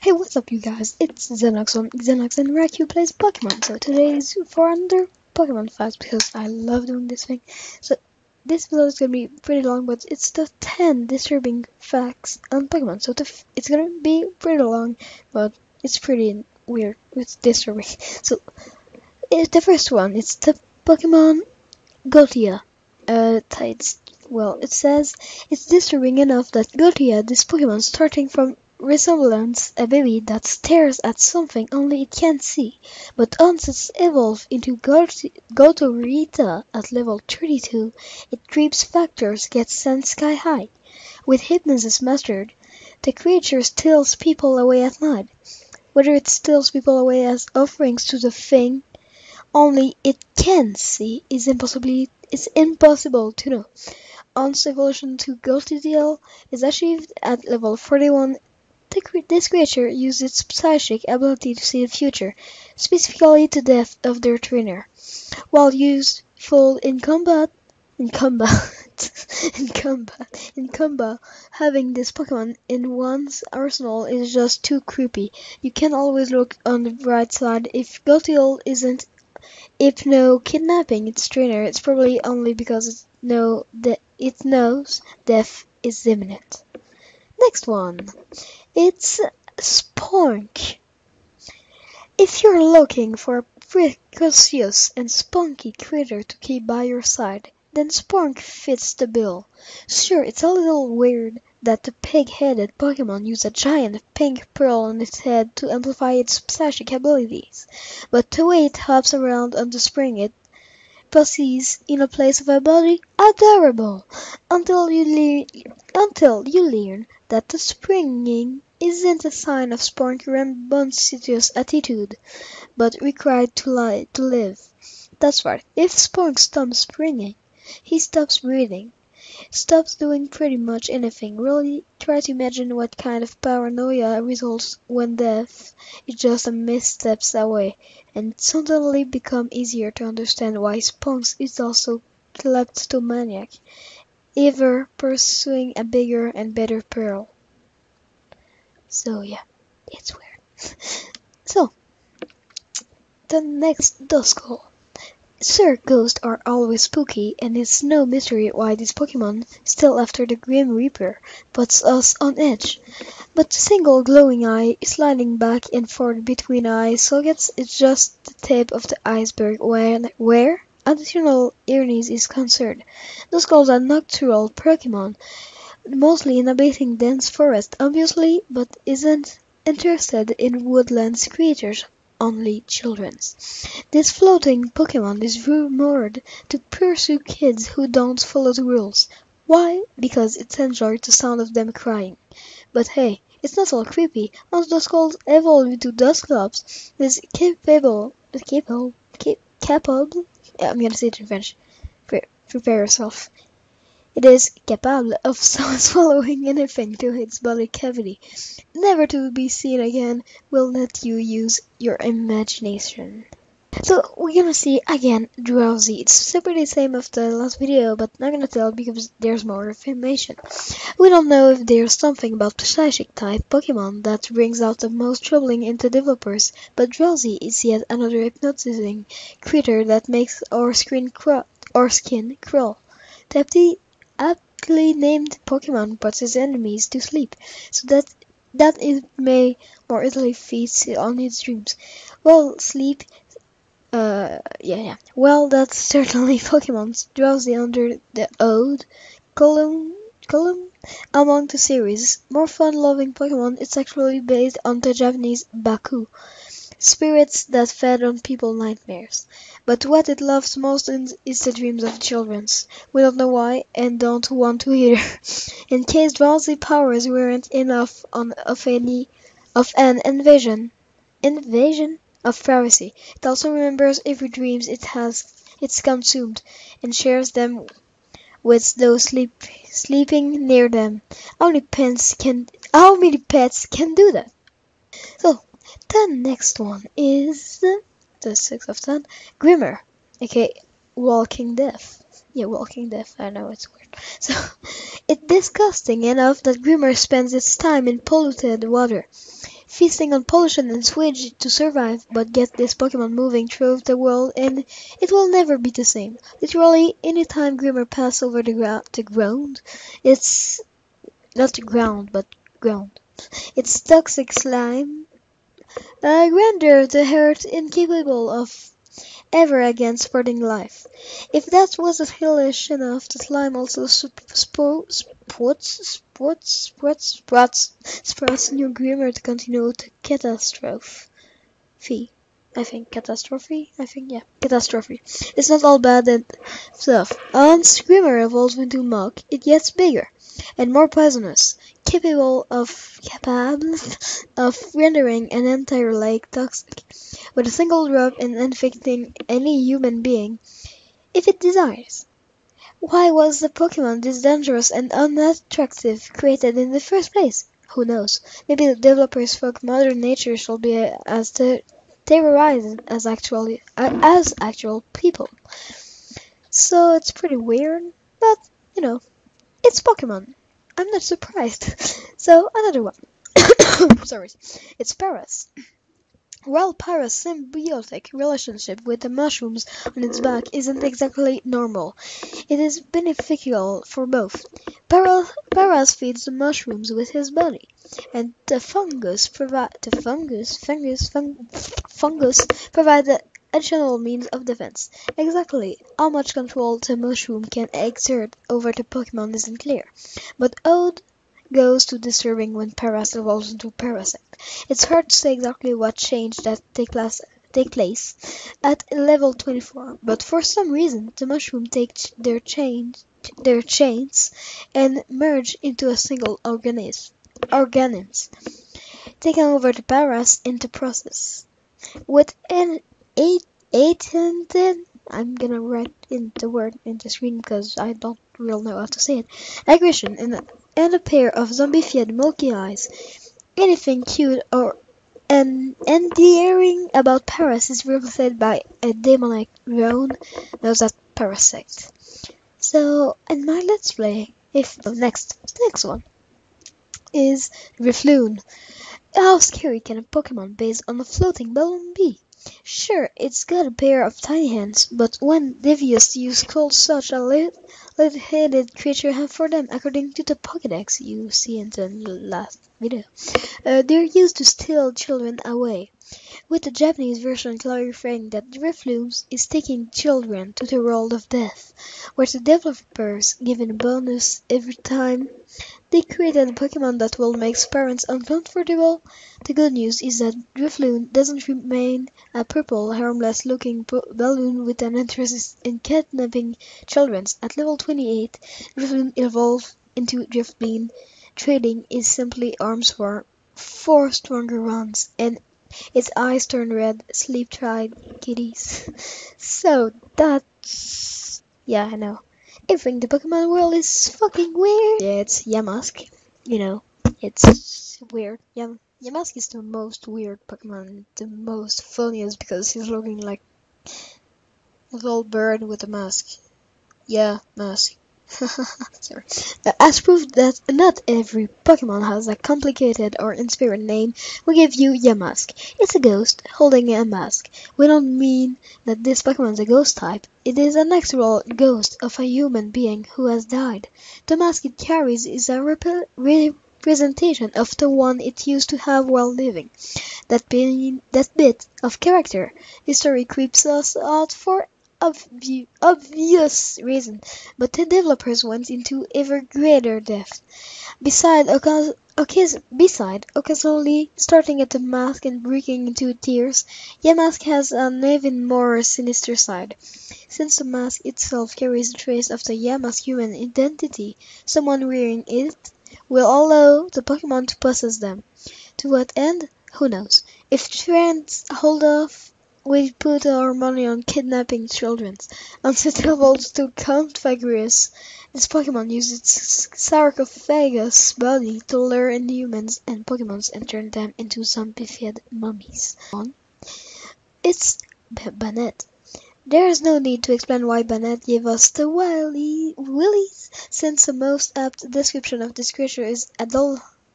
Hey, what's up, you guys? It's Xenox from Xenox&Rikuplayspokemon. So today is for another Pokemon facts because I love doing this thing. So this video is gonna be pretty long, but it's the 10 disturbing facts on Pokemon. So it's gonna be pretty long, but it's pretty weird. It's disturbing. So it's the first one. It's the Pokemon Gotia. It says it's disturbing enough that Gotia, this Pokemon starting from resemblance a baby that stares at something only it can't see, but once it's evolved into Gotorita at level 32, it creeps factors gets sent sky high. With hypnosis mastered, the creature steals people away at night. Whether it steals people away as offerings to the thing only it can see is impossible to know. Once evolution to Goldtiel is achieved at level 41, this creature uses its psychic ability to see the future, specifically to death of their trainer. While useful in combat, having this Pokemon in one's arsenal is just too creepy. You can always look on the bright side. If Goldtiel isn't kidnapping its trainer, it's probably only because it knows death is imminent. Next one. It's Spunk. If you're looking for a precocious and spunky critter to keep by your side, then Spunk fits the bill. Sure, it's a little weird that the pig-headed Pokemon use a giant pink pearl on its head to amplify its psychic abilities, but the way it hops around on the spring it possesses in a place of a body, adorable, until you learn that the springing isn't a sign of Spunk's rambunctious attitude, but required to live. That's right, if Spunk stops springing, he stops breathing, stops doing pretty much anything. Really try to imagine what kind of paranoia results when death is just a missteps away, and it suddenly becomes easier to understand why Spunk is also kleptomaniac, ever pursuing a bigger and better pearl. So yeah, it's weird. So, the next Duskull. Sir, ghosts are always spooky, and it's no mystery why this Pokemon, still after the Grim Reaper, puts us on edge. But the single glowing eye sliding back and forth between eye sockets is just the tip of the iceberg where additional eeriness is concerned. Duskulls are nocturnal Pokemon, mostly inhabiting dense forest, obviously, but isn't interested in woodland creatures, only children's. This floating Pokemon is rumored to pursue kids who don't follow the rules. Why? Because it enjoys the sound of them crying. But hey, it's not all creepy. Once Duskulls evolve into Dusclops, it is capable, I'm gonna say it in French. Prepare yourself. It is capable of swallowing anything to its body cavity, never to be seen again. Will let you use your imagination. So we're gonna see again Drowsy. It's super the same of the last video, but I'm not gonna tell because there's more information. We don't know if there's something about the psychic type Pokemon that brings out the most troubling into developers, but Drowsy is yet another hypnotizing creature that makes our skin crawl. The aptly named Pokemon puts his enemies to sleep, so that it may more easily feast on its dreams. Well, sleep. Well, that's certainly Pokemon's Drowsy under the old column among the series. More fun-loving Pokemon, it's actually based on the Japanese Baku, spirits that fed on people's nightmares. But what it loves most is the dreams of children. We don't know why, and don't want to either. In case Drowsy powers weren't enough of an invasion of privacy, it also remembers every dreams it's consumed, and shares them with those sleeping near them. How many pets can do that? So, the next one is the 6 of 10, Grimmer, aka Walking Death. Yeah, Walking Death, I know it's weird. So, it's disgusting enough that Grimmer spends its time in polluted water. feasting on pollution and sewage to survive, but get this Pokemon moving through the world and it will never be the same. Literally, anytime Grimmer passes over the ground, it's not the ground, but ground. Its toxic slime render the earth incapable of ever again spreading life. If that wasn't hellish enough, the slime also sprouts new Grimmer to continue the catastrophe. Yeah, catastrophe. It's not all bad and stuff. Once Grimmer evolves into Muk, it gets bigger and more poisonous, capable of rendering an entire lake toxic, with a single drop and infecting any human being if it desires. Why was the Pokemon this dangerous and unattractive created in the first place? Who knows? Maybe the developers thought modern nature should be as terrorized as actual people. So it's pretty weird, but you know, it's Pokemon. I'm not surprised. So another one. Sorry, it's Paras. While Paras' symbiotic relationship with the mushrooms on its back isn't exactly normal, it is beneficial for both. Paras feeds the mushrooms with his body, and the fungus provide the additional means of defense. Exactly how much control the mushroom can exert over the Pokemon isn't clear, but ode goes to disturbing when Paras evolves into Parasect. It's hard to say exactly what change that take place at level 24, but for some reason the mushroom take their chains and merge into a single organisms, taking over the Paras in the process. With an 810, I'm gonna write in the word in the screen because I don't really know how to say it. Aggression and a pair of zombie-fed milky eyes. Anything cute or endearing about Paras is represented by a demonic drone known as Parasect. So, in my Let's Play, the next one is Rifloon. How scary can a Pokemon based on a floating balloon be? Sure, it's got a pair of tiny hands, but when devious use calls such a lead-headed creature have for them, according to the Pokédex you see in the last video. They're used to steal children away, with the Japanese version clarifying that Drifloon is taking children to the world of death, where the developers given a bonus every time they created a Pokemon that will make parents uncomfortable. The good news is that Drifloon doesn't remain a purple, harmless-looking balloon with an interest in kidnapping children. At level 28, Drifloon evolved into Driftbean. Trading is simply arms for 4 stronger ones, and its eyes turn red, sleep-tried kitties. So that's... yeah, I know. Everything the Pokemon world is fucking weird. Yeah, it's Yamask. You know, it's weird. Yamask is the most weird Pokemon, the most funniest because he's looking like a little bird with a mask. Yeah, mask. Sorry. As proof that not every Pokemon has a complicated or inspired name, we give you Yamask. It's a ghost holding a mask. We don't mean that this Pokemon is a ghost type. It is an actual ghost of a human being who has died. The mask it carries is a representation of the one it used to have while living. That bit of character history creeps us out for obvious reason, but the developers went into ever greater depth. Besides occasionally starting at the mask and breaking into tears, Yamask has an even more sinister side. Since the mask itself carries a trace of the Yamask human identity, someone wearing it will allow the Pokemon to possess them. To what end? Who knows? If trends hold off, we put our money on kidnapping children. Unsuitable to Count Fagrius, this Pokemon uses its sarcophagus body to lure in humans and Pokemons and turn them into zombie-fed mummies. It's Banette. There is no need to explain why Banette gave us the willies, since the most apt description of this creature is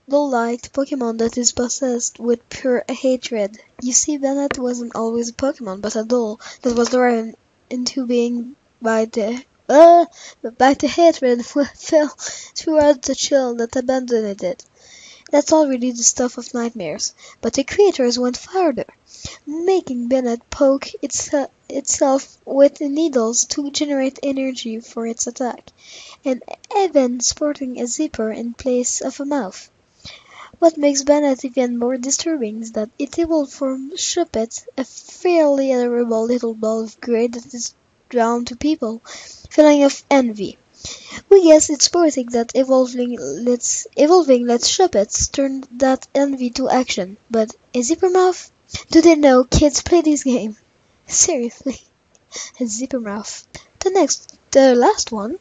liked Pokemon that is possessed with pure hatred. You see, Bennett wasn't always a Pokemon, but a doll that was lured into being by the hatred that fell throughout the chill that abandoned it. That's already the stuff of nightmares. But the creators went further, making Bennett poke itself with needles to generate energy for its attack, and even sporting a zipper in place of a mouth. What makes Bennett even more disturbing is that it evolved from Shuppet, a fairly adorable little ball of gray that is drawn to people, feeling of envy. We guess it's poetic that evolving lets Shuppets turn that envy to action, but a zipper mouth? Do they know kids play this game? Seriously, a zipper mouth. The last one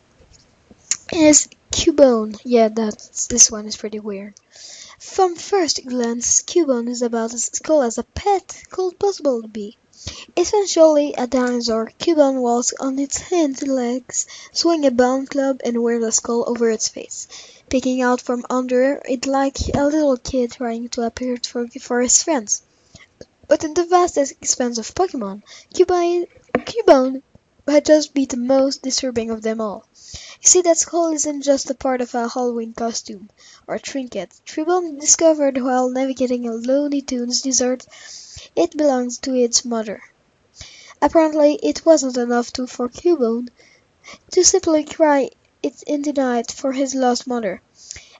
is Cubone. Yeah, this one is pretty weird. From first glance, Cubone is about as cool as a pet could possibly be. Essentially a dinosaur, Cubone walks on its hind legs, swing a bone club, and wears a skull over its face, peeking out from under it like a little kid trying to appear for his friends. But in the vast expanse of Pokemon, Cubone might just be the most disturbing of them all. You see, that skull isn't just a part of a Halloween costume or trinket. Cubone discovered while navigating a Looney Tunes desert. It belongs to its mother. Apparently, it wasn't enough for Cubone to simply cry it in the night for his lost mother,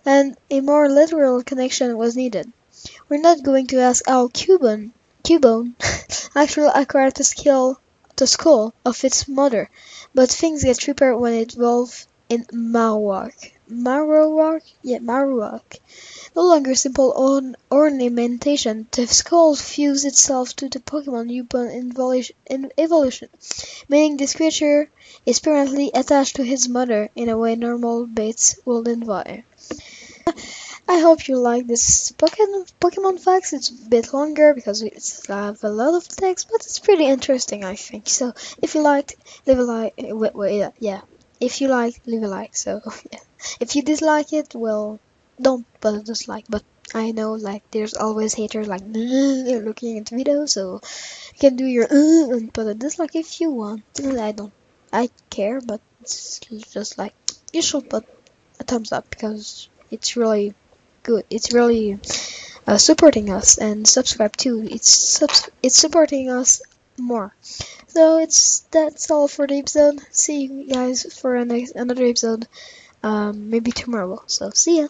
and a more literal connection was needed. We're not going to ask how Cubone actually acquired the skull of its mother, but things get trippy when it evolves in Marowak. Marowak? Yeah, Marowak. No longer simple ornamentation, the skull fused itself to the Pokemon upon evolution, meaning this creature is permanently attached to his mother in a way normal baits wouldn't vie. I hope you like this Pokemon facts. It's a bit longer because it's have a lot of text, but it's pretty interesting, I think. So if you liked, leave a like. Yeah. If you like, leave a like. So yeah. If you dislike it, well, don't put a dislike. But I know like there's always haters like looking at videos, so you can do your and put a dislike if you want. I care, but it's just like you should put a thumbs up because it's really good. It's really supporting us, and subscribe too. It's supporting us more. So that's all for the episode. See you guys for another episode, maybe tomorrow. So see ya.